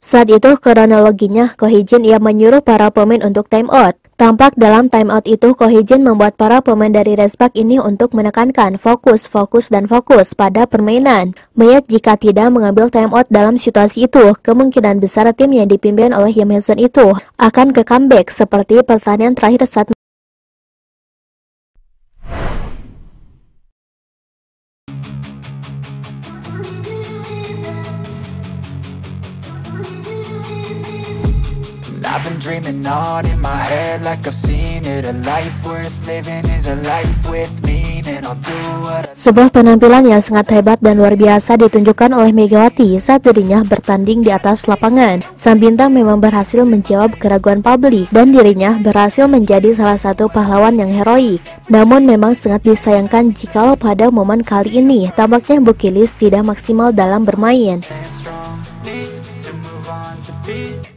Saat itu kronologinya, Ko Hee-jin ia menyuruh para pemain untuk time out. Tampak dalam time out itu Ko Hee-jin membuat para pemain dari Respak ini untuk menekankan fokus pada permainan. Mengingat jika tidak mengambil time out dalam situasi itu, kemungkinan besar tim yang dipimpin oleh Yim Hye-sun itu akan ke comeback seperti pertandingan terakhir saat I've been dreaming on in my head like I've seen it. A life worth living is a life with meaning. I'll do what I... Sebuah penampilan yang sangat hebat dan luar biasa ditunjukkan oleh Megawati saat dirinya bertanding di atas lapangan. Sang bintang memang berhasil menjawab keraguan publik dan dirinya berhasil menjadi salah satu pahlawan yang heroik. Namun memang sangat disayangkan jikalau pada momen kali ini tampaknya Bukilis tidak maksimal dalam bermain.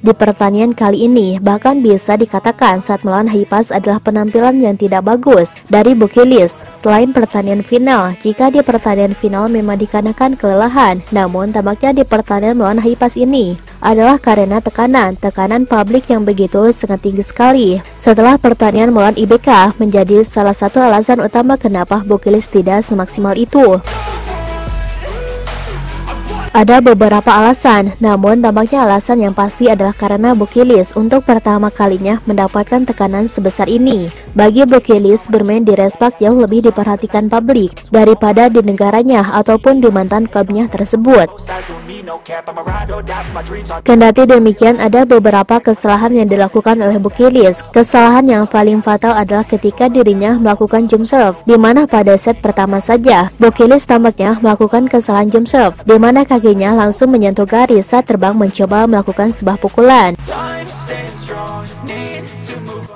Di pertandingan kali ini, bahkan bisa dikatakan saat melawan Haipas adalah penampilan yang tidak bagus dari Bukilis. Selain pertandingan final, jika di pertandingan final memang dikarenakan kelelahan, namun tampaknya di pertandingan melawan Haipas ini adalah karena tekanan publik yang begitu sangat tinggi sekali. Setelah pertandingan melawan IBK menjadi salah satu alasan utama kenapa Bukilis tidak semaksimal itu. Ada beberapa alasan, namun tampaknya alasan yang pasti adalah karena Bukilis untuk pertama kalinya mendapatkan tekanan sebesar ini. Bagi Bukilis, bermain di Respak jauh lebih diperhatikan publik daripada di negaranya ataupun di mantan klubnya tersebut. Kendati demikian, ada beberapa kesalahan yang dilakukan oleh Bukilis. Kesalahan yang paling fatal adalah ketika dirinya melakukan jump serve, di mana pada set pertama saja Bukilis tampaknya melakukan kesalahan jump serve, di mana kakinya langsung menyentuh garis saat terbang mencoba melakukan sebuah pukulan.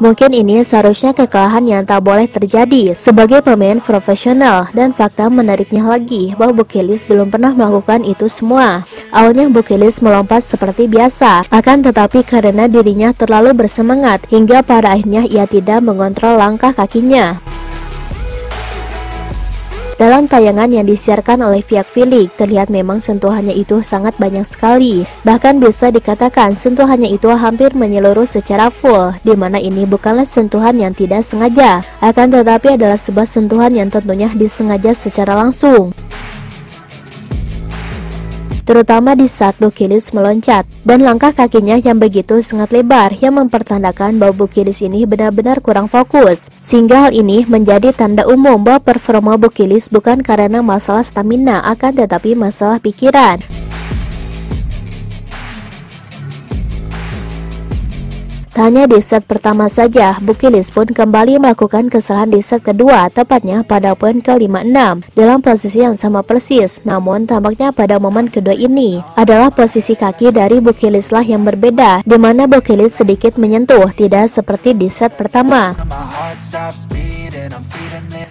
Mungkin ini seharusnya kekalahan yang tak boleh terjadi sebagai pemain profesional, dan fakta menariknya lagi bahwa Bukilis belum pernah melakukan itu semua. Awalnya Bukilis melompat seperti biasa, akan tetapi karena dirinya terlalu bersemangat hingga pada akhirnya ia tidak mengontrol langkah kakinya. Dalam tayangan yang disiarkan oleh pihak Filik, terlihat memang sentuhannya itu sangat banyak sekali. Bahkan bisa dikatakan sentuhannya itu hampir menyeluruh secara full, di mana ini bukanlah sentuhan yang tidak sengaja, akan tetapi adalah sebuah sentuhan yang tentunya disengaja secara langsung. Terutama di saat Bukilis meloncat, dan langkah kakinya yang begitu sangat lebar yang mempertandakan bahwa Bukilis ini benar-benar kurang fokus, sehingga hal ini menjadi tanda umum bahwa performa Bukilis bukan karena masalah stamina, akan tetapi masalah pikiran. Hanya di set pertama saja, Bukilis pun kembali melakukan kesalahan di set kedua, tepatnya pada poin ke-56, dalam posisi yang sama persis. Namun tampaknya pada momen kedua ini adalah posisi kaki dari Bukilis lah yang berbeda, di mana Bukilis sedikit menyentuh, tidak seperti di set pertama.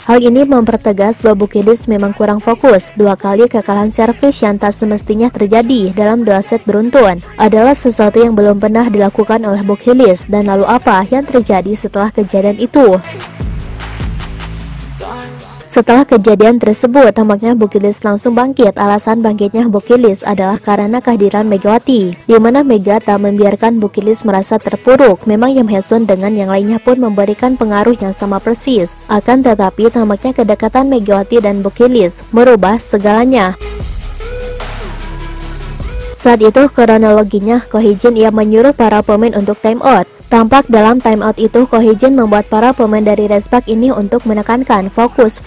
Hal ini mempertegas bahwa Bukilis memang kurang fokus. Dua kali kekalahan servis yang tak semestinya terjadi dalam dua set beruntun adalah sesuatu yang belum pernah dilakukan oleh Bukilis. Dan lalu apa yang terjadi setelah kejadian itu? Setelah kejadian tersebut, tampaknya Bukilis langsung bangkit. Alasan bangkitnya Bukilis adalah karena kehadiran Megawati, di mana Mega tak membiarkan Bukilis merasa terpuruk. Memang Yim Hye-sun dengan yang lainnya pun memberikan pengaruh yang sama persis. Akan tetapi tampaknya kedekatan Megawati dan Bukilis merubah segalanya. Saat itu kronologinya, Ko Hee-jin ia menyuruh para pemain untuk time out. Tampak dalam time out itu Ko Hee-jin membuat para pemain dari Respak ini untuk menekankan fokus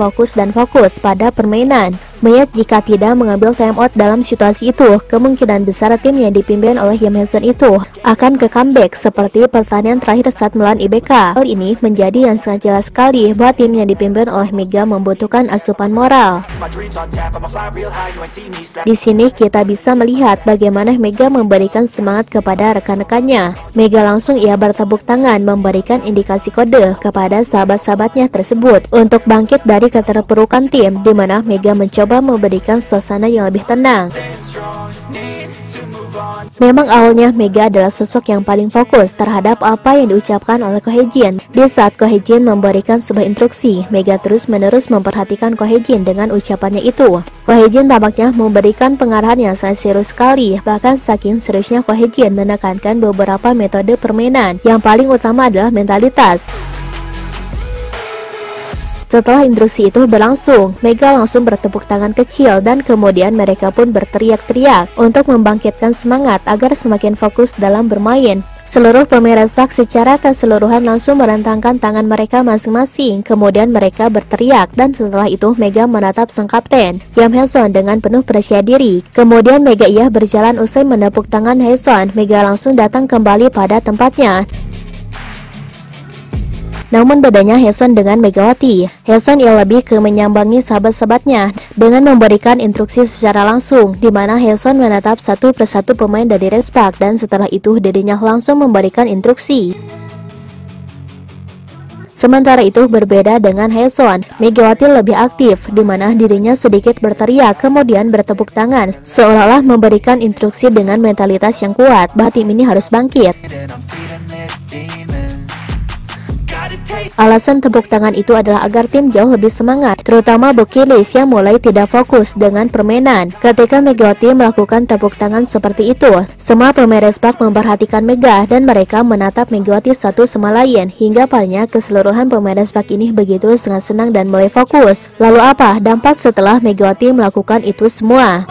pada permainan. Mengingat jika tidak mengambil time out dalam situasi itu, kemungkinan besar tim yang dipimpin oleh Yim Hye-sun itu akan ke comeback seperti pertandingan terakhir saat melawan IBK. Hal ini menjadi yang sangat jelas sekali bahwa tim yang dipimpin oleh Mega membutuhkan asupan moral. Di sini kita bisa melihat bagaimana Mega memberikan semangat kepada rekan-rekannya. Mega langsung ia bertepuk tangan memberikan indikasi kode kepada sahabat-sahabatnya tersebut untuk bangkit dari keterpurukan tim, di mana Mega mencoba memberikan suasana yang lebih tenang. Memang awalnya Mega adalah sosok yang paling fokus terhadap apa yang diucapkan oleh Ko Hye-jin. Di saat Ko Hye-jin memberikan sebuah instruksi, Mega terus-menerus memperhatikan Ko Hye-jin dengan ucapannya itu. Ko Hye-jin tampaknya memberikan pengarahan yang sangat serius sekali, bahkan saking seriusnya Ko Hye-jin menekankan beberapa metode permainan. Yang paling utama adalah mentalitas. Setelah instruksi itu berlangsung, Mega langsung bertepuk tangan kecil dan kemudian mereka pun berteriak-teriak untuk membangkitkan semangat agar semakin fokus dalam bermain. Seluruh pemain Respak secara keseluruhan langsung merentangkan tangan mereka masing-masing, kemudian mereka berteriak dan setelah itu Mega menatap sang kapten, Yam Hae-sun dengan penuh percaya diri. Kemudian Mega ia berjalan usai menepuk tangan Hae-sun, Mega langsung datang kembali pada tempatnya. Namun bedanya Hae-sun dengan Megawati, Hae-sun ia lebih ke menyambangi sahabat-sahabatnya dengan memberikan instruksi secara langsung, di mana Hae-sun menatap satu persatu pemain dari Respak dan setelah itu dirinya langsung memberikan instruksi. Sementara itu berbeda dengan Hae-sun, Megawati lebih aktif, di mana dirinya sedikit berteriak kemudian bertepuk tangan, seolah-olah memberikan instruksi dengan mentalitas yang kuat bahwa tim ini harus bangkit. Alasan tepuk tangan itu adalah agar tim jauh lebih semangat, terutama Bokilis yang mulai tidak fokus dengan permainan. Ketika Megawati melakukan tepuk tangan seperti itu, semua pemain Respak memperhatikan Mega dan mereka menatap Megawati satu sama lain, hingga palingnya keseluruhan pemain Respak ini begitu sangat senang dan mulai fokus. Lalu apa dampak setelah Megawati melakukan itu semua?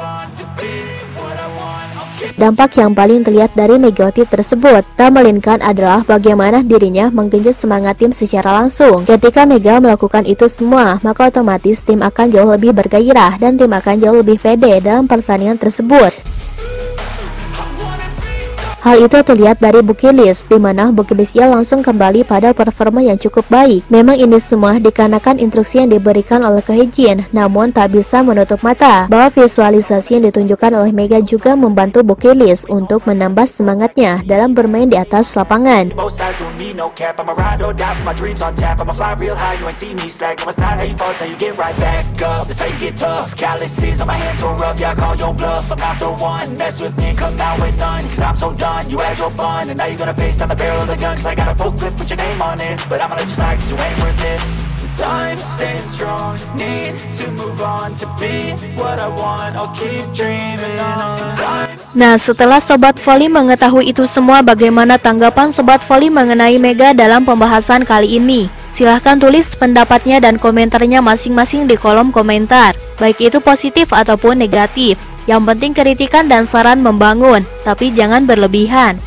Dampak yang paling terlihat dari Megawati tersebut tak melainkan adalah bagaimana dirinya menggenjot semangat tim secara langsung. Ketika Mega melakukan itu semua, maka otomatis tim akan jauh lebih bergairah dan tim akan jauh lebih pede dalam pertandingan tersebut. Hal itu terlihat dari Bokilis, di mana Bokilis ia langsung kembali pada performa yang cukup baik. Memang ini semua dikarenakan instruksi yang diberikan oleh Ko Hye-jin, namun tak bisa menutup mata bahwa visualisasi yang ditunjukkan oleh Mega juga membantu Bokilis untuk menambah semangatnya dalam bermain di atas lapangan. You had your fun, and now you're gonna face down the barrel of the gun. Cause I got a full clip with your name on it, but I'ma let you slide cause you ain't worth it. Time staying strong, need to move on to be what I want. I'll keep dreaming on. Nah, setelah Sobat Volley mengetahui itu semua, bagaimana tanggapan Sobat Volley mengenai Mega dalam pembahasan kali ini? Silahkan tulis pendapatnya dan komentarnya masing-masing di kolom komentar, baik itu positif ataupun negatif. Yang penting kritikan dan saran membangun, tapi jangan berlebihan.